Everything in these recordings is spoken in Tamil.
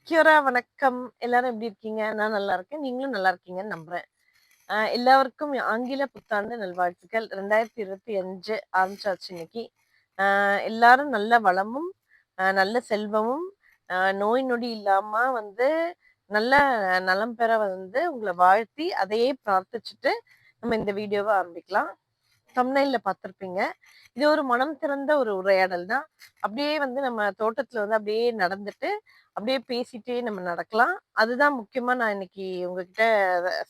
கியோரா வணக்கம். எல்லாரும் எப்படி இருக்கீங்க? நான் நல்லா இருக்கேன். நீங்களும் நல்லா இருக்கீங்கன்னு நம்புறேன். எல்லாருக்கும் ஆங்கில புத்தாண்டு நல்வாழ்த்துக்கள். 2025 ஆரம்பிச்சாச்சு இன்னைக்கு. அ எல்லாரும் நல்ல வளமும், நல்ல செல்வமும், நோய் நொடி இல்லாம வந்து நல்ல நலம் பெற வந்து உங்கள வாழ்த்தி, அதையே பிரார்த்திச்சுட்டு நம்ம இந்த வீடியோவ ஆரம்பிக்கலாம். தம்ப்நெயில்ல பார்த்திருப்பீங்க. இது ஒரு மனம் திறந்த ஒரு உரையாடல் தான். அப்படியே வந்து நம்ம தோட்டத்துல வந்து அப்படியே நடந்துட்டு, அப்படியே பேசிட்டே நம்ம நடக்கலாம். அதுதான் முக்கியமா நான் இன்னைக்கு உங்ககிட்ட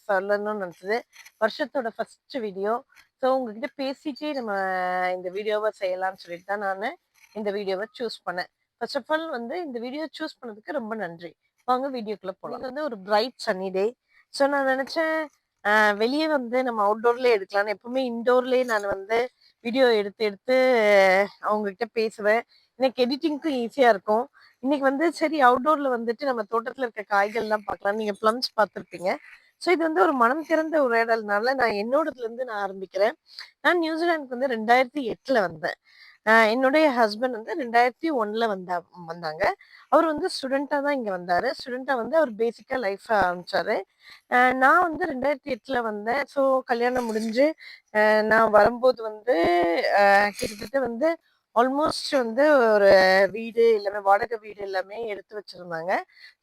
சொல்லணும்னு நெனச்சது. வருஷத்தோட ஃபர்ஸ்ட் வீடியோ. ஸோ உங்ககிட்ட பேசிட்டே நம்ம இந்த வீடியோவ செய்யலாம்னு சொல்லிட்டு தான் நானு இந்த வீடியோவ சூஸ் பண்ணேன். ஃபர்ஸ்ட் ஆஃப் ஆல் வந்து இந்த வீடியோ சூஸ் பண்ணதுக்கு ரொம்ப நன்றி. வாங்க வீடியோக்குள்ள போலாம். இது வந்து ஒரு பிரைட் சன்னி டே. ஸோ நான் நெனச்சேன் அ வெளிய வந்து நம்ம அவுட்டோர்லயே எடுக்கலாம்னு. எப்பவுமே இன்டோர்லயே நான் வந்து வீடியோ எடுத்து எடுத்து அவங்ககிட்ட பேசுவேன். எனக்கு எடிட்டிங்க்கும் ஈஸியா இருக்கும். இன்னைக்கு வந்து சரி அவுட்டோர்ல வந்துட்டு நம்ம தோட்டத்துல இருக்க காய்கள்லாம் பார்க்கலாம். நீங்க பிளம்ஸ் பார்த்துருப்பீங்க. ஸோ இது வந்து ஒரு மனம் திறந்த உரையாடல்னால நான் என்னோடதுலருந்து நான் ஆரம்பிக்கிறேன். நான் நியூசிலாந்துக்கு வந்து 2008ல வந்தேன். என்னுடைய ஹஸ்பண்ட் வந்து 2001ல வந்தாங்க. அவரு வந்து ஸ்டூடெண்ட்டா தான் இங்க வந்தாரு. ஸ்டூடெண்ட்டா வந்து அவர் பேசிக்கா லைஃப ஆரம்பிச்சாரு. நான் வந்து 2008ல வந்தேன். ஸோ கல்யாணம் முடிஞ்சு, நான் வரும்போது வந்து கிட்டத்தட்ட வந்து ஆல்மோஸ்ட் வந்து ஒரு வீடு எல்லாமே வாடகை வீடு எல்லாமே எடுத்து வச்சிருந்தாங்க.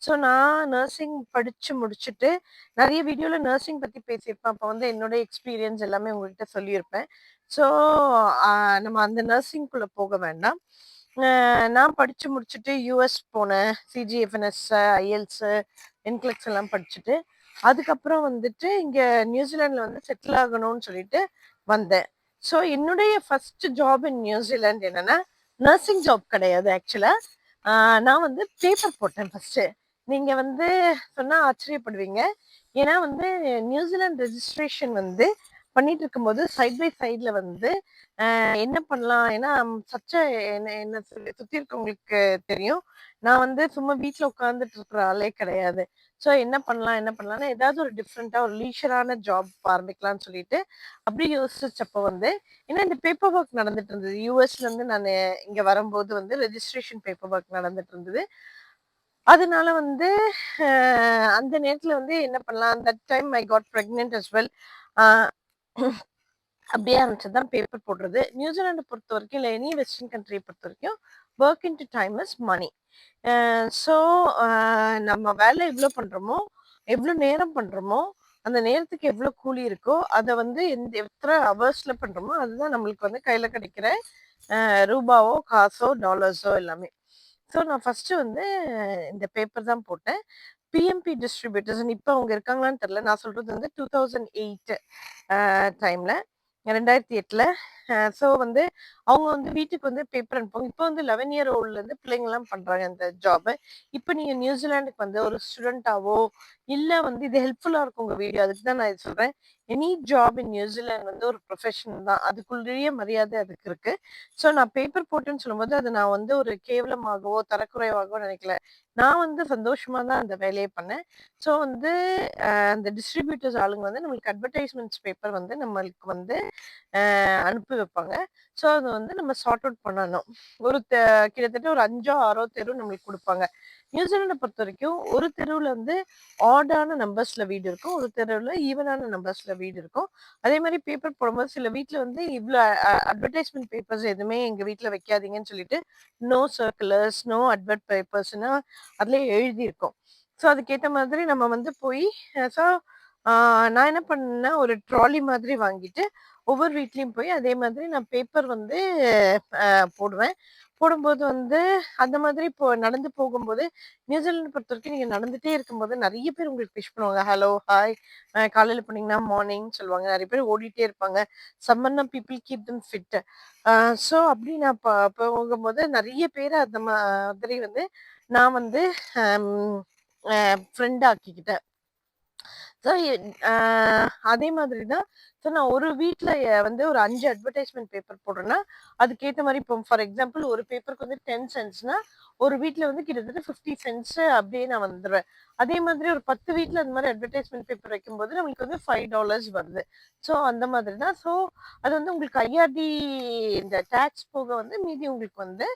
ஸோ நான் நர்சிங் படிச்சு முடிச்சுட்டு, நெறைய வீடியோல நர்சிங் பத்தி பேசியிருப்பேன். அப்ப வந்து என்னோட எக்ஸ்பீரியன்ஸ் எல்லாமே உங்ககிட்ட சொல்லியிருப்பேன். ஸோ அ நம்ம அந்த நர்சிங்க்குள்ள போக வேண்டாம். நான் படிச்சு முடிச்சுட்டு யுஎஸ் போனேன். சிஜிஎஃப்என்எஸ், ஐஎல்ஸ், என்கிளெக்ஸ் எல்லாம் படிச்சுட்டு, அதுக்கப்புறம் வந்துட்டு இங்க நியூசிலாந்துல வந்து செட்டில் ஆகணும்னு சொல்லிட்டு வந்தேன். ஸோ என்னுடைய ஃபர்ஸ்ட் ஜாப் இன் நியூசிலாந்து என்னன்னா, நர்சிங் ஜாப் கிடையாது ஆக்சுவலா. நான் வந்து பேப்பர் போட்டேன் ஃபர்ஸ்ட்டு. நீங்க வந்து சொன்னா ஆச்சரியப்படுவீங்க. ஏன்னா வந்து நியூசிலாந்து ரெஜிஸ்ட்ரேஷன் வந்து பண்ணிட்டு இருக்கும்போது சைட் பை சைட்ல வந்து என்ன பண்ணலாம்? ஏன்னா சச்ச என்ன என்ன சுத்தி இருக்கவங்களுக்கு தெரியும். நான் வந்து சும்மா வீட்ல உட்கார்ந்துட்டு இருக்கிற ஆளே கிடையாது. ஸோ என்ன பண்ணலாம்? என்ன பண்ணலாம்ன்னு ஏதாவது ஒரு டிஃப்ரெண்ட்டா ஒரு லீஷரான ஜாப் ஆரம்பிக்கலாம்னு சொல்லிட்டு, அப்படி யோசிச்சப்போ வந்து ஏன்னா இந்த பேப்பர் ஒர்க் நடந்துட்டு இருந்தது. யுஎஸ்லேருந்து நானு இங்க வரும்போது வந்து ரெஜிஸ்ட்ரேஷன் பேப்பர் ஒர்க் நடந்துட்டு இருந்தது. அதனால வந்து அ அந்த நேரத்துல வந்து என்ன பண்ணலாம்? That time I got pregnant as well. Uh அப்படியே ஆரம்பிச்சது தான் பேப்பர் போடுறது. நியூசிலாண்ட பொறுத்தவரைக்கும், இல்ல எனி வெஸ்டர்ன் கண்ட்ரிய பொறுத்தவரைக்கும், work into time is money. Uh so uh நம்ம வேலை எவ்வளோ பண்றோமோ, எவ்வளோ நேரம் பண்றோமோ, அந்த நேரத்துக்கு எவ்வளோ கூலி இருக்கோ, அத வந்து எத்தன ஹவர்ஸ்ல பண்றோமோ, அதுதான் நம்மளுக்கு வந்து கையில கிடைக்கிற ரூபாவோ, காசோ, டாலர்ஸோ எல்லாமே. ஸோ நான் ஃபர்ஸ்ட்டு வந்து இந்த பேப்பர் தான் போட்டேன். பிஎம்பி டிஸ்ட்ரிபியூட்டர்ஸ்ன்னு இப்ப அவங்க இருக்காங்களான்னு தெரியல. நான் சொல்றது வந்து 2008 டைம்ல 2008ல ஸோ வந்து அவங்க வந்து வீட்டுக்கு வந்து பேப்பர் அனுப்புவாங்க. இப்போ வந்து 11 இயர் ஓல்ட்லேருந்து பிள்ளைங்கலாம் பண்றாங்க இந்த ஜாப். இப்போ நீங்க நியூசிலாந்துக்கு வந்து ஒரு ஸ்டூடெண்ட்டாவோ, இல்ல வந்து இது ஹெல்ப்ஃபுல்லா இருக்கும் உங்க வீடியோ. அதுக்கு தான் நான் இது சொல்றேன். எனி ஜாப் இன் நியூசிலாந்து வந்து ஒரு ப்ரொஃபஷன் தான். அதுக்குள்ளேயே மரியாதை அதுக்கு இருக்கு. ஸோ நான் பேப்பர் போட்டேன்னு சொல்லும்போது, அது நான் வந்து ஒரு கேவலமாகவோ, தரக்குறைவாகவோ நினைக்கல. நான் வந்து சந்தோஷமா தான் அந்த வேலைய பண்ணேன். ஸோ வந்து அந்த டிஸ்ட்ரிபியூட்டர்ஸ் ஆளுங்க வந்து நம்மளுக்கு அட்வர்டைஸ்மெண்ட்ஸ் பேப்பர் வந்து நம்மளுக்கு வந்து அனுப்பி வைப்பாங்க. ஸோ அது வந்து நம்ம சார்ட் அவுட் பண்ணணும். ஒரு கிட்டத்தட்ட ஒரு 5ஓ, 6ஓ தெரு நம்மளுக்கு குடுப்பாங்க. நியூசிலாண்ட பொறுத்தவரைக்கும் ஒரு தெருவுல வந்து ஆடான நம்பர்ஸ்ல வீடு இருக்கும். ஒரு தெருவுல ஈவனான நம்பர்ஸ்ல வீடு இருக்கும். அதே மாரி பேப்பர் போடும்போது சில வீட்ல வந்து இவ்ளோ அட்வர்டைஸ்மென்ட் பேப்பர்ஸ் எதுவுமே எங்க வீட்ல வைக்காதீங்கன்னு சொல்லிட்டு, நோ சர்க்குலர்ஸ், நோ அட்வர்ட் பேப்பர்ஸ்ன்னு அதிலேயே எழுதியிருக்கும். ஸோ அதுக்கேத்த மாதிரி நம்ம வந்து போய் ஸோ நான் என்ன பண்ணேன்னா, ஒரு ட்ராலி மாதிரி வாங்கிட்டு, ஒவ்வொரு வீட்லயும் போய் அதே மாதிரி நான் பேப்பர் வந்து போடுவேன். போடும்போது வந்து அந்த மாதிரி நடந்து போகும்போது நியூசிலாந்து பொறுத்தவரைக்கும் நீங்க நடந்துட்டே இருக்கும்போது நெறைய பேர் உங்களுக்கு விஷ் பண்ணுவாங்க. Hello, hi. காலையில போனீங்கன்னா மார்னிங் சொல்லுவாங்க. நெறைய பேர் ஓடிட்டே இருப்பாங்க. சம்மர்னா பீப்பிள் கீப் தெம் ஃபிட். அ ஸோ அப்படி நான் போகும்போது நெறைய பேர அந்த மாதிரி வந்து நான் வந்து அம் ஃப்ரெண்ட் ஆக்கிக்கிட்டேன். ஸோ அதே மாதிரி தான் ஸோ நான் ஒரு வீட்ல வந்து ஒரு 5 அட்வர்டைஸ்மெண்ட் பேப்பர் போடுறேன்னா, அதுக்கேத்த மாரி இப்போ ஃபார் எக்ஸாம்பிள் ஒரு பேப்பருக்கு வந்து 10 சென்ட்ஸ்னா, ஒரு வீட்ல வந்து கிட்டத்தட்ட 50 சென்ட்ஸ் அப்படியே நான் வந்துருவேன். அதே மாதிரி ஒரு 10 வீட்ல அந்த மாரி அட்வர்டைஸ்மெண்ட் பேப்பர் வைக்கும்போது நம்மளுக்கு வந்து $5 வருது. ஸோ அந்த மாதிரி தான். ஸோ அது வந்து உங்களுக்கு ஐஆர்டி இந்த டாக்ஸ் போக வந்து மீதி உங்களுக்கு வந்து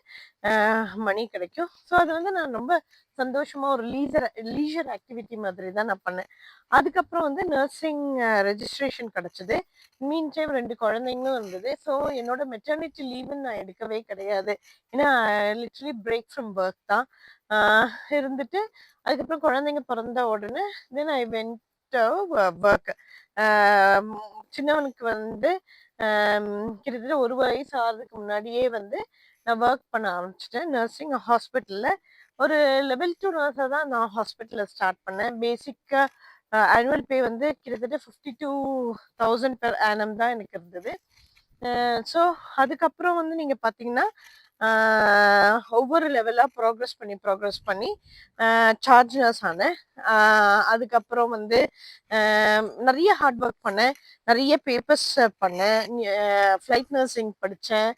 மணி கிடைக்கும். ஸோ அது வந்து நான் ரொம்ப சந்தோஷமா ஒரு லீஜர் ஆக்டிவிட்டி மாதிரி தான் நான் பண்ணேன். அதுக்கப்புறம் வந்து நர்சிங் ரெஜிஸ்ட்ரேஷன் கிடைச்சது. மீன் டைம் 2 குழந்தைங்களும் இருந்தது. ஸோ என்னோட மெட்டர்னிட்டி லீவுன்னு நான் எடுக்கவே கிடையாது. ஏன்னா லிட்டரலி பிரேக் ஃப்ரம் ஒர்க் தான். இருந்துட்டு அதுக்கப்புறம் குழந்தைங்க பிறந்த உடனே தென் ஐ வென்ட் ஒர்க். சின்னவனுக்கு வந்து கிட்டத்தட்ட 1 வயசு ஆறதுக்கு முன்னாடியே வந்து நான் ஒர்க் பண்ண ஆரம்பிச்சுட்டேன். நர்சிங் ஹாஸ்பிட்டல்ல. ஒரு லெவல் 2 நர்ஸா தான் நான் ஹாஸ்பிட்டல்ல ஸ்டார்ட் பண்ணேன். பேசிக்கா ஆனுவல் பே வந்து கிட்டத்தட்ட 52,000 பெர் ஆனம் தான் எனக்கு இருந்தது. ஸோ அதுக்கப்புறம் வந்து நீங்க பார்த்தீங்கன்னா, ஒவ்வொரு லெவலா ப்ராக்ரஸ் பண்ணி சார்ஜ் நர்ஸ் ஆனேன். அதுக்கப்புறம் வந்து நெறைய ஹார்ட் ஒர்க் பண்ணேன். நெறைய பேப்பர்ஸ் பண்ணேன். ஃப்ளைட் நர்சிங் படிச்சேன்.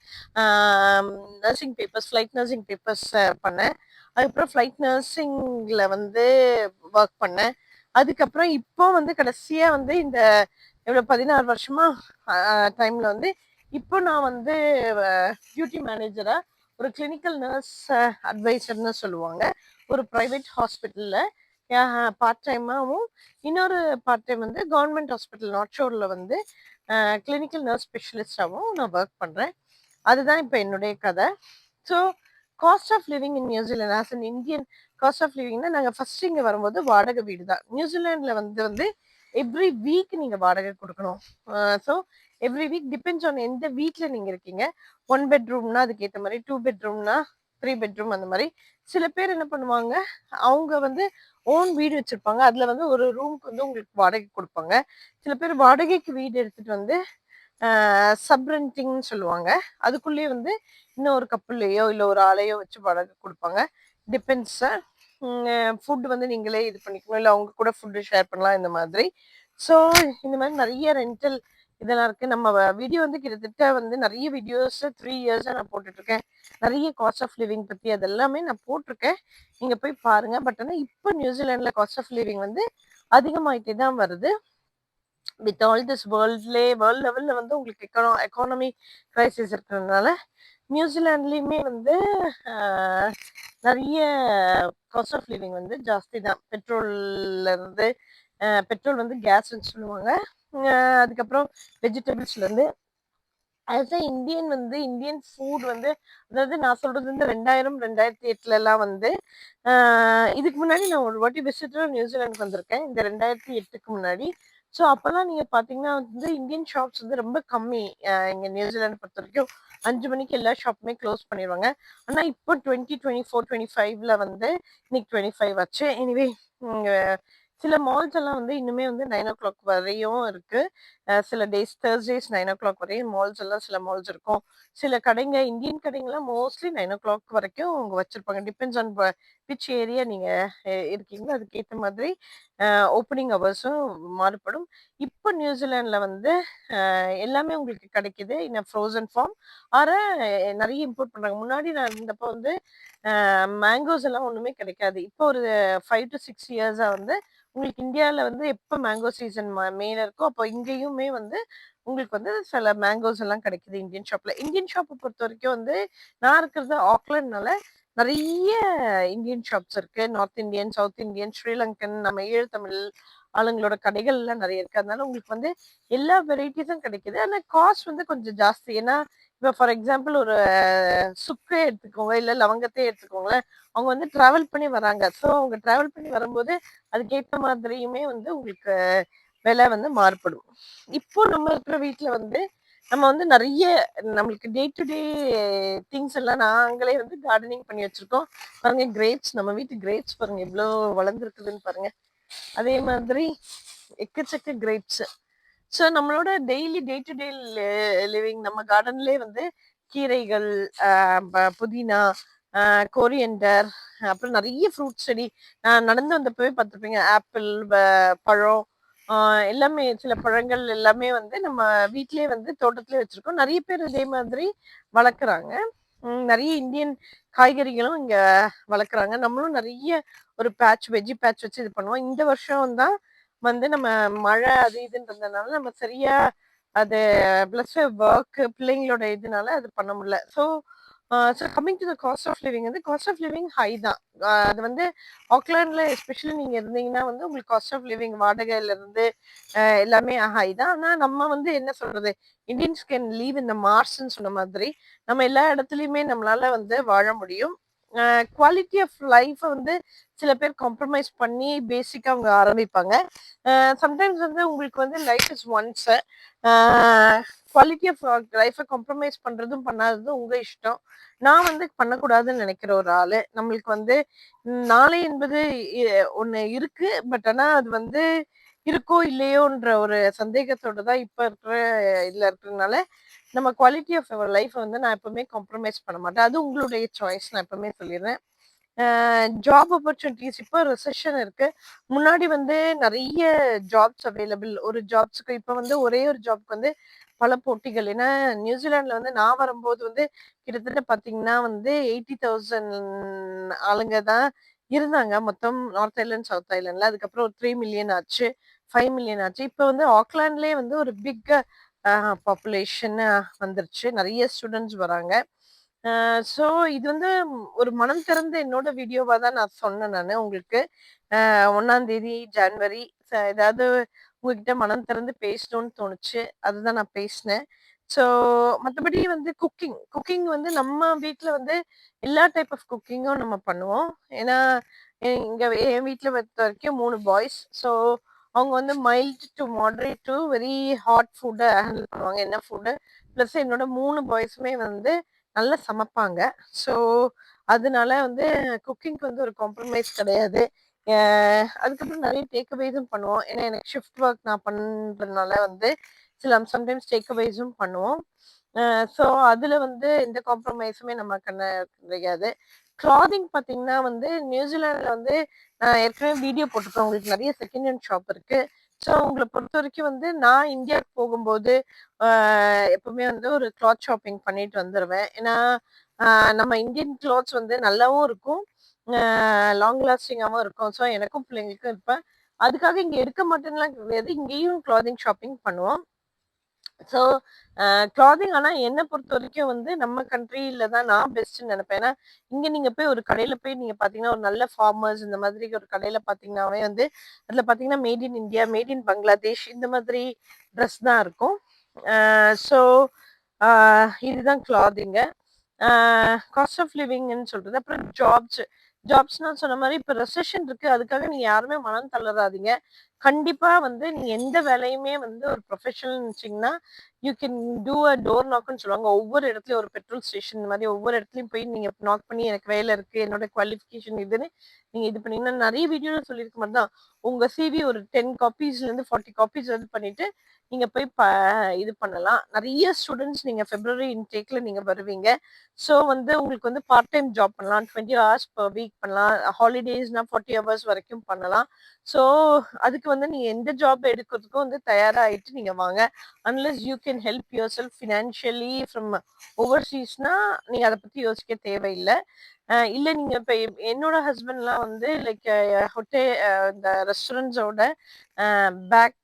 ஃப்ளைட் நர்சிங் பேப்பர்ஸ் பண்ணேன். அதுக்கப்புறம் ஃப்ளைட் நர்சிங்ல வந்து ஒர்க் பண்ணேன். அதுக்கப்புறம் இப்போ வந்து கடைசியா வந்து இந்த எவ்வளோ 16 வருஷமா டைம்ல வந்து இப்போ நான் வந்து டியூட்டி மேனேஜரா ஒரு கிளினிக்கல் நர்ஸ் அட்வைசர்னு சொல்லுவாங்க. ஒரு பிரைவேட் ஹாஸ்பிட்டல்ல பார்ட் டைமாவும், இன்னொரு பார்ட் டைம் வந்து கவர்மெண்ட் ஹாஸ்பிட்டல் நார்த் ஷோர்ல வந்து கிளினிக்கல் நர்ஸ் ஸ்பெஷலிஸ்டாவும் நான் ஒர்க் பண்றேன். அதுதான் இப்போ என்னுடைய கதை. So cost of living in New Zealand as an Indian cost of லிவிங்னா நாங்கள் ஃபர்ஸ்ட் இங்கே வரும்போது வாடகை வீடு தான். நியூசிலாண்டில் வந்து எவ்ரி வீக் நீங்கள் வாடகை கொடுக்கணும். So every week depends on எந்த வீட்டில் நீங்கள் இருக்கீங்க. 1 பெட்ரூம்னா அதுக்கேற்ற மாதிரி, 2 பெட்ரூம்னா 3 பெட்ரூம் அந்த மாதிரி. சில பேர் என்ன பண்ணுவாங்க, அவங்க வந்து ஓன் வீடு வச்சிருப்பாங்க. அதுல வந்து ஒரு ரூமுக்கு வந்து உங்களுக்கு வாடகை கொடுப்பாங்க. சில பேர் வாடகைக்கு வீடு எடுத்துட்டு வந்து சப் ரெண்டிங்னு சொல்லுவாங்க. அதுக்குள்ளேயே வந்து இன்னும் ஒரு கப்புள்ளையோ இல்லை ஒரு ஆளையோ வச்சு வாடகை கொடுப்பாங்க. டிபெண்ட்ஸ். ஃபுட் வந்து நீங்களே இது பண்ணிக்கணும், இல்லை அவங்க கூட ஃபுட்டு ஷேர் பண்ணலாம் இந்த மாதிரி. ஸோ இந்த மாதிரி நிறைய ரெண்டல் இதெல்லாம் இருக்கு. நம்ம வீடியோ வந்து கிட்டத்தட்ட வந்து நிறைய வீடியோஸ் 3 இயர்ஸா நான் போட்டுட்டு இருக்கேன். நிறைய காஸ்ட் ஆஃப் லிவிங் பத்தி அதெல்லாமே நான் போட்டிருக்கேன். நீங்க போய் பாருங்க. பட் ஆனால் இப்போ நியூசிலாந்துல காஸ்ட் ஆஃப் லிவிங் வந்து அதிகமாயிட்டே தான் வருது. வித் ஆல் திஸ் வேர்ல்ட் லெவல்ல வந்து உங்களுக்கு எக்கானமி கிரைசிஸ் இருக்கிறதுனால நியூசிலாண்ட்லயுமே வந்து நிறைய காஸ்ட் ஆஃப் லிவிங் வந்து ஜாஸ்தி தான். பெட்ரோல்ல இருந்து பெட்ரோல் வந்து கேஸ்ன்னு சொல்லுவாங்க. அதுக்கப்புறம் வெஜிடபிள்ஸ்ல இருந்து ஆஸ் அ இந்தியன் வந்து இந்தியன் ஃபுட் வந்து, அதாவது நான் சொல்றது வந்து 2000 2008 எல்லாம் வந்து இதுக்கு முன்னாடி நான் ஒரு வாட்டி விசிட்டர் நியூசிலாந்துக்கு வந்திருக்கேன், இந்த 2008க்கு முன்னாடி. ஸோ அப்பெல்லாம் நீங்க பாத்தீங்கன்னா வந்து இந்தியன் ஷாப்ஸ் வந்து ரொம்ப கம்மி. இங்க நியூசிலாந்து பொறுத்த வரைக்கும் 5 மணிக்கு எல்லா ஷாப்புமே க்ளோஸ் பண்ணிடுவாங்க. ஆனா இப்போ 2024 25ல வந்து இன்னைக்கு 25 ஆச்சு. எனிவே சில மால்ஸ் எல்லாம் வந்து இன்னுமே வந்து 9 o'clock வரையும் இருக்கு. சில டேஸ் தேர்ஸ்டேஸ் 9 o'clock வரையும் மால்ஸ் எல்லாம் சில மால்ஸ் இருக்கும். சில கடைங்க இந்தியன் கடைங்கெல்லாம் மோஸ்ட்லி 9 o'clock வரைக்கும் அவங்க வச்சிருப்பாங்க. டிபெண்ட்ஸ் ஆன் விச் ஏரியா நீங்க இருக்கீங்களோ அதுக்கேற்ற மாதிரி ஓப்பனிங் ஹவர்ஸும் மாறுபடும். இப்போ நியூசிலாண்டில் வந்து எல்லாமே உங்களுக்கு கிடைக்குது இன் ஃப்ரோசன் ஃபார்ம். ஆற நிறைய இம்போர்ட் பண்றாங்க. முன்னாடி நான் இருந்தப்போ வந்து மேங்கோஸ் எல்லாம் ஒண்ணுமே கிடைக்காது. இப்போ ஒரு 5 to 6 இயர்ஸா வந்து உங்களுக்கு இந்தியாவில் வந்து எப்போ மேங்கோ சீசன் மேல இருக்கோ அப்போ இங்கேயுமே வந்து உங்களுக்கு வந்து சில மேங்கோஸ் எல்லாம் கிடைக்குது இந்தியன் ஷாப்ல. இந்தியன் ஷாப்பை பொறுத்த வரைக்கும் வந்து நான் இருக்கிறது ஆக்லாண்ட்னால நிறைய இந்தியன் ஷாப்ஸ் இருக்கு. North Indian, south Indian, Sri Lankan, நம்ம ஈழத்தமிழ் ஆளுங்களோட கடைகள் எல்லாம் நிறைய இருக்கு. அதனால உங்களுக்கு வந்து எல்லா வெரைட்டிஸும் கிடைக்குது. ஆனா காஸ்ட் வந்து கொஞ்சம் ஜாஸ்தி. ஏன்னா இப்போ ஃபார் எக்ஸாம்பிள் ஒரு சுக்கே எடுத்துக்கோங்க, இல்லை லவங்கத்தையே எடுத்துக்கோங்களேன். அவங்க வந்து டிராவல் பண்ணி வராங்க. ஸோ அவங்க டிராவல் பண்ணி வரும்போது அதுக்கேற்ற மாதிரியுமே வந்து உங்களுக்கு விலை வந்து மாறுபடும். இப்போ நம்ம இருக்கிற வீட்டில் வந்து நம்ம வந்து நிறைய நம்மளுக்கு டே டு டே திங்ஸ் எல்லாம் நாங்களே வந்து கார்டனிங் பண்ணி வச்சிருக்கோம். பாருங்க கிரேப்ஸ், நம்ம வீட்டு கிரேப்ஸ் பாருங்க எவ்வளோ வளர்ந்துருக்குதுன்னு பாருங்க. அதே மாதிரி எக்கச்சக்க கிரேப்ஸ். ஸோ நம்மளோட daily day to day living நம்ம கார்டன்லேயே வந்து கீரைகள், புதினா, கோரியண்டர், அப்புறம் நிறைய ஃப்ரூட் செடி. நான் நடந்து வந்தப்பவே பார்த்துருப்பீங்க, ஆப்பிள், பழம், எல்லாமே சில பழங்கள் எல்லாமே வந்து நம்ம வீட்டிலேயே வந்து தோட்டத்திலே வச்சிருக்கோம். நெறைய பேர் இதே மாதிரி வளர்க்குறாங்க. நெறைய இந்தியன் காய்கறிகளும் இங்க வளர்க்குறாங்க. நம்மளும் நெறைய ஒரு வெஜ்ஜி பேட்ச் வச்சு இது பண்ணுவோம். இந்த வருஷம் தான் வந்து நம்ம மழை அது இதுன்றதுனால நம்ம சரியா அது பிளஸ் ஒர்க் பிள்ளைங்களோட இதுனால அது பண்ண முடியல. So coming to the cost of living வந்து காஸ்ட் ஆஃப் லிவிங் ஹை தான். அது வந்து ஆக்லாண்ட்ல எஸ்பெஷலி நீங்க இருந்தீங்கன்னா வந்து உங்களுக்கு காஸ்ட் ஆஃப் லிவிங் வாடகையில இருந்து எல்லாமே ஹை தான். ஆனா நம்ம வந்து என்ன சொல்றது, இந்தியன்ஸ் கேன் லீவ் இன் த மார்ஸ்ன்னு சொன்ன மாதிரி நம்ம எல்லா இடத்துலயுமே நம்மளால வந்து வாழ முடியும். குவாலிட்டி ஆஃப் லைஃப் வந்து சில பேர் காம்ப்ரமைஸ் பண்ணி பேசிக்கா அவங்க ஆரம்பிப்பாங்க. சம்டைம்ஸ் வந்து உங்களுக்கு வந்து life is once. Quality of லைஃபை காம்ப்ரமைஸ் பண்றதும் பண்ணாததும் உங்க இஷ்டம். நான் வந்து பண்ணக்கூடாதுன்னு நினைக்கிற ஒரு ஆளு. நம்மளுக்கு வந்து நாளை என்பது ஒண்ணு இருக்கு. பட் ஆனா அது வந்து இருக்கோ இல்லையோன்ற ஒரு சந்தேகத்தோட தான் இப்ப இருக்கிற இதுல இருக்கிறதுனால நம்ம குவாலிட்டி ஆஃப் அவர் லைஃப் வந்து நான் எப்பவுமே காம்ப்ரமைஸ் பண்ண மாட்டேன். அது உங்களுடைய சாய்ஸ். நான் எப்பவுமே சொல்லிடுறேன். ஜாப் ஆப்பர்ச்சுனிட்டிஸ் இப்போ ரிசெஷன் இருக்கு. முன்னாடி வந்து நிறைய ஜாப்ஸ் அவைலபிள். ஒரு ஜாப்ஸ்க்கு இப்ப வந்து ஒரே ஒரு ஜாப்க்கு வந்து பல போட்டிகள். ஏன்னா நியூசிலாந்துல வந்து நான் வரும்போது வந்து கிட்டத்தட்ட பாத்தீங்கன்னா வந்து 80,000 ஆளுங்க தான் இருந்தாங்க மொத்தம் நார்த் ஐலாண்ட் சவுத் ஐலாண்ட்ல. அதுக்கப்புறம் ஒரு 3 மில்லியன் ஆச்சு, 5 மில்லியன் ஆச்சு. இப்ப வந்து ஆக்லாண்ட்லயே வந்து ஒரு பிக் பாப்புலேஷன் வந்துருச்சு. நிறைய ஸ்டூடெண்ட்ஸ் வராங்க. ஸோ இது வந்து ஒரு மனம் திறந்த என்னோட வீடியோவா தான் நான் சொன்னேன் நானு உங்களுக்கு. 1ஆம் தேதி ஜனவரி ஏதாவது உங்ககிட்ட மனம் திறந்து பேசணும்னு தோணுச்சு. அதுதான் நான் பேசினேன். ஸோ மத்தபடி வந்து குக்கிங் வந்து நம்ம வீட்ல வந்து எல்லா டைப் ஆஃப் குக்கிங்கும் நம்ம பண்ணுவோம். ஏன்னா இங்க என் வீட்ல பொறுத்தவரைக்கும் 3 பாய்ஸ். ஸோ அவங்க வந்து mild to moderate to very hot ஃபுட்ட ஹேண்டில் பண்ணுவாங்க. என்ன ஃபுட்டு ப்ளஸ் என்னோட 3 பாய்ஸுமே வந்து நல்லா சமைப்பாங்க. ஸோ அதனால வந்து குக்கிங்க்கு வந்து ஒரு காம்ப்ரமைஸ் கிடையாது. அதுக்கப்புறம் நிறைய டேக் அவேஸும் பண்ணுவோம். ஏன்னா எனக்கு ஷிஃப்ட் ஒர்க் நான் பண்றதுனால வந்து சம்டைம்ஸ் டேக் அவேஸும் பண்ணுவோம். ஸோ அதுல வந்து எந்த காம்ப்ரமைஸுமே நம்ம கிடையாது. கிளாதிங் பார்த்தீங்கன்னா வந்து நியூசிலாந்துல வந்து நான் ஏற்கனவே வீடியோ போட்டிருக்கேன். உங்களுக்கு நிறைய செகண்ட் ஹேண்ட் ஷாப் இருக்கு. ஸோ உங்கள பொறுத்தவரைக்கும் வந்து நான் இந்தியாவுக்கு போகும்போது எப்பவுமே வந்து ஒரு கிளாத் ஷாப்பிங் பண்ணிட்டு வந்துருவேன். ஏன்னா நம்ம இந்தியன் கிளாத்ஸ் வந்து நல்லாவும் இருக்கும். லாங் லாஸ்டிங்காவும் இருக்கும். ஸோ எனக்கும் பிள்ளைங்களுக்கும் இருப்பேன். அதுக்காக இங்க எடுக்க மாட்டேன்னுலாம் கிடையாது. இங்கேயும் கிளாத்திங் ஷாப்பிங் பண்ணுவோம். ஸோ கிளாத்திங் ஆனா என்ன பொறுத்தவரைக்கும் வந்து நம்ம கண்ட்ரில தான் நான் பெஸ்ட்ன்னு நினைப்பேன். ஏன்னா இங்க நீங்க போய் ஒரு கடையில போய் நீங்க பார்த்தீங்கன்னா, ஒரு நல்ல ஃபார்மர்ஸ் இந்த மாதிரி ஒரு கடையில பார்த்தீங்கன்னாவே வந்து அதுல பார்த்தீங்கன்னா made in India, made in Bangladesh இந்த மாதிரி ட்ரெஸ் தான் இருக்கும். ஸோ இதுதான் கிளாத்திங்கு. காஸ்ட் ஆஃப் லிவிங்ன்னு சொல்றது. அப்புறம் ஜாப்ஸ்னா சொன்ன மாதிரி இப்ப ரெசெஷன் இருக்கு. அதுக்காக நீங்க யாருமே மனம் தளராதீங்க. கண்டிப்பா வந்து நீங்க எந்த வேலையுமே வந்து ஒரு ப்ரொஃபஷனல் நினைச்சீங்கன்னா you can do a door நாக்னு சொல்லுவாங்க. ஒவ்வொரு இடத்துலயும் ஒரு பெட்ரோல் ஸ்டேஷன் இந்த மாதிரி ஒவ்வொரு இடத்துலயும் போய் நீங்க நாக் பண்ணி எனக்கு வேலை இருக்கு, என்னோட குவாலிஃபிகேஷன் இதுன்னு நீங்க இது பண்ணீங்கன்னா நிறைய வீடியோல சொல்லியிருக்க மாதிரி தான். உங்க சிவி ஒரு 10 காப்பீஸ்ல இருந்து 40 காப்பீஸ் இது பண்ணிட்டு நீங்க போய் இது பண்ணலாம். நிறைய ஸ்டூடெண்ட்ஸ் நீங்க பிப்ரவரி இன்டேக்ல நீங்க வருவீங்க. ஸோ வந்து உங்களுக்கு வந்து பார்ட் டைம் ஜாப் பண்ணலாம். 20 ஹவர்ஸ் பர் வீக் பண்ணலாம். ஹாலிடேஸ்னா 40 ஹவர்ஸ் வரைக்கும் பண்ணலாம். ஸோ அதுக்கு வந்து நீங்க எந்த ஜாப் எடுக்கிறதுக்கும் வந்து தயாராகிட்டு நீங்க வாங்க. Unless you can help yourself financially from ஓவர்சீஸ்னா நீங்க அதை பத்தி யோசிக்க தேவையில்லை. இல்ல நீங்க இப்ப என்னோட ஹஸ்பண்ட்லாம் வந்து லைக் ஹோட்டல் இந்த ரெஸ்டாரண்ட்ஸோட பேக்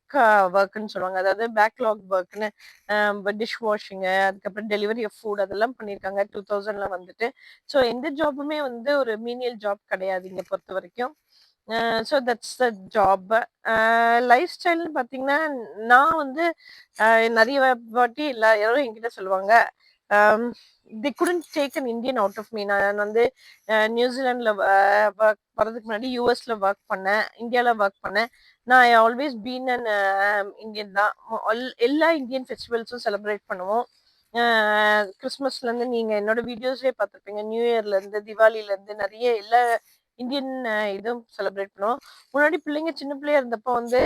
ஒர்க்ன்னு சொல்லுவாங்க. அதாவது பேக்லாக் ஒர்க்ன்னு டிஷ் வாஷிங்கு, அதுக்கப்புறம் டெலிவரி ஆஃப் ஃபுட் அதெல்லாம் பண்ணியிருக்காங்க 2000ல வந்துட்டு. ஸோ எந்த ஜாப்புமே வந்து ஒரு மீனியல் ஜாப் கிடையாது இங்க பொறுத்த வரைக்கும். So that's the job. Life ஸ்டைல்னு பார்த்தீங்கன்னா நான் வந்து நிறைய வாட்டி எல்லாரும் என்கிட்ட சொல்லுவாங்க the couldn't take an Indian out of me. நான் வந்து நியூசிலாண்டில் ஒர்க் வரதுக்கு முன்னாடி யூஎஸ்ல ஒர்க் பண்ணேன், இந்தியாவில் ஒர்க் பண்ணேன். நான் I always been an Indian தான். எல்லா இந்தியன் ஃபெஸ்டிவல்ஸும் செலிப்ரேட் பண்ணுவோம். கிறிஸ்மஸ்லேருந்து நீங்கள் என்னோட வீடியோஸ்லேயே பார்த்துருப்பீங்க. நியூ இயர்லேருந்து திவாலிலேருந்து நிறைய எல்லா இந்தியன் இதுவும் செலிப்ரேட் பண்ணுவோம். முன்னாடி பிள்ளைங்க சின்ன பிள்ளையா இருந்தப்போ வந்து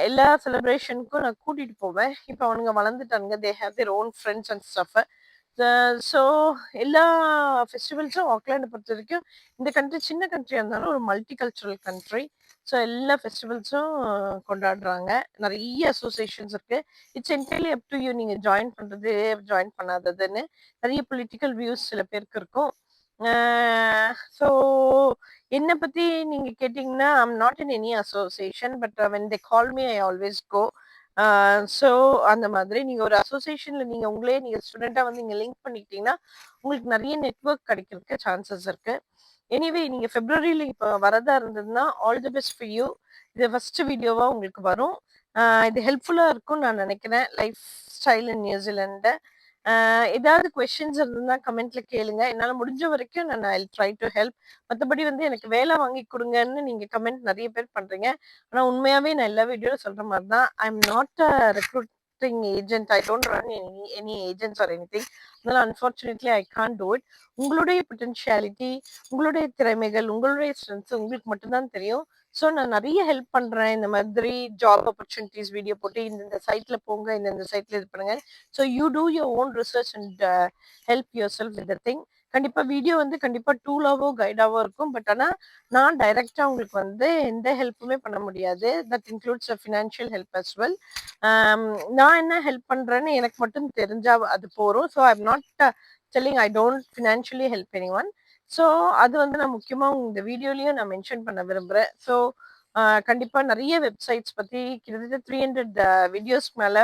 எல்லா செலிப்ரேஷனுக்கும் நான் கூட்டிட்டு போவேன். இப்போ அவனுங்க வளர்ந்துட்டானுங்க. They have their own friends and stuff. So எல்லா ஃபெஸ்டிவல்ஸும் ஆக்லாண்ட பொறுத்தவரைக்கும் இந்த கண்ட்ரி சின்ன கண்ட்ரியா இருந்தாலும் ஒரு மல்டி கல்ச்சுரல் கண்ட்ரி. ஸோ எல்லா ஃபெஸ்டிவல்ஸும் கொண்டாடுறாங்க. நெறைய அசோசியேஷன்ஸ் இருக்கு. It's entirely up to you நீங்க ஜாயின் பண்றது, ஜாயின் பண்ணாததுன்னு. நெறைய பொலிட்டிக்கல் வியூஸ் சில பேருக்கு இருக்கும். ஸோ என்ன பத்தி நீங்க கேட்டீங்கன்னா, I am not in any association. But when they call me I always go. So அந்த மாதிரி நீங்க ஒரு அசோசியேஷன்ல நீங்க ஸ்டூடெண்ட்டா வந்து இங்க லிங்க் பண்ணிக்கிட்டீங்கன்னா, உங்களுக்கு நெறைய நெட்வொர்க் கிடைக்கிறதுக்கு சான்சஸ் இருக்கு. எனிவே நீங்க பிப்ரவரில இப்ப வரதா இருந்ததுன்னா, all the best for you. இது ஃபர்ஸ்ட் வீடியோவா உங்களுக்கு வரும். இது ஹெல்ப்ஃபுல்லா இருக்கும்னு நான் நினைக்கிறேன். லைஃப் ஸ்டைல் இன் நியூசிலாண்ட. ஏதாவது கொஸ்டின்ஸ் இருந்ததுன்னா கமெண்ட்ல கேளுங்க. என்னால முடிஞ்ச வரைக்கும் I will try to help. மத்தபடி வந்து எனக்கு வேலை வாங்கி குடுங்கன்னு நீங்க கமெண்ட் நெறைய பேர் பண்றீங்க. ஆனா உண்மையாவே நான் எல்லா வீடியோல சொல்ற மாரி தான். I am not a recruiting agent. I don't run any agents or anything. அதனால unfortunately I can't do it. உங்களுடைய பொட்டன்ஷியாலிட்டி, உங்களுடைய திறமைகள், உங்களுடைய ஸ்ட்ரென்த்ஸ் உங்களுக்கு மட்டும் தான் தெரியும். ஸோ நான் நெறைய ஹெல்ப் பண்றேன். இந்த மாதிரி ஜாப் ஆப்பர்ச்சுனிட்டீஸ் வீடியோ போட்டு இந்த சைட்ல போங்க, இந்த சைட்ல இது பண்ணுங்க. So you two your own research and help your self with the thing. கண்டிப்பா வீடியோ வந்து கண்டிப்பா டூலாவோ கைடாவோ இருக்கும். பட் ஆனா நான் டைரக்டா உங்களுக்கு வந்து எந்த ஹெல்ப்புமே பண்ண முடியாது. That includes a financial help us well. நான் என்ன ஹெல்ப் பண்றேன்னு எனக்கு மட்டும் தெரிஞ்சா அது போரும். So I am not telling I don't financially help anyone. So அது வந்து நான் முக்கியமா இந்த வீடியோலயும் நான் மென்ஷன் பண்ண விரும்புறேன். ஸோ கண்டிப்பா நெறைய வெப்சைட்ஸ் பத்தி கிட்டத்தட்ட 300 வீடியோஸ்க்கு மேல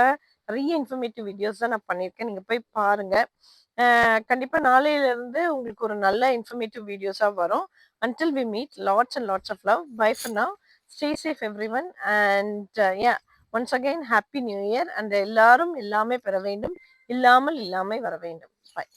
நெறைய இன்ஃபர்மேட்டிவ் வீடியோஸ் தான் நான் பண்ணியிருக்கேன். நீங்க போய் பாருங்க. கண்டிப்பா நாளையில இருந்து உங்களுக்கு ஒரு நல்ல இன்ஃபர்மேட்டிவ் வீடியோஸா வரும். Until we meet, lots and lots of love. Bye for now. Stay safe everyone. And yeah, once again happy new year. And எல்லாரும் எல்லாமே பெற வேண்டும். இல்லாமல் இல்லாமை வர வேண்டும். Bye.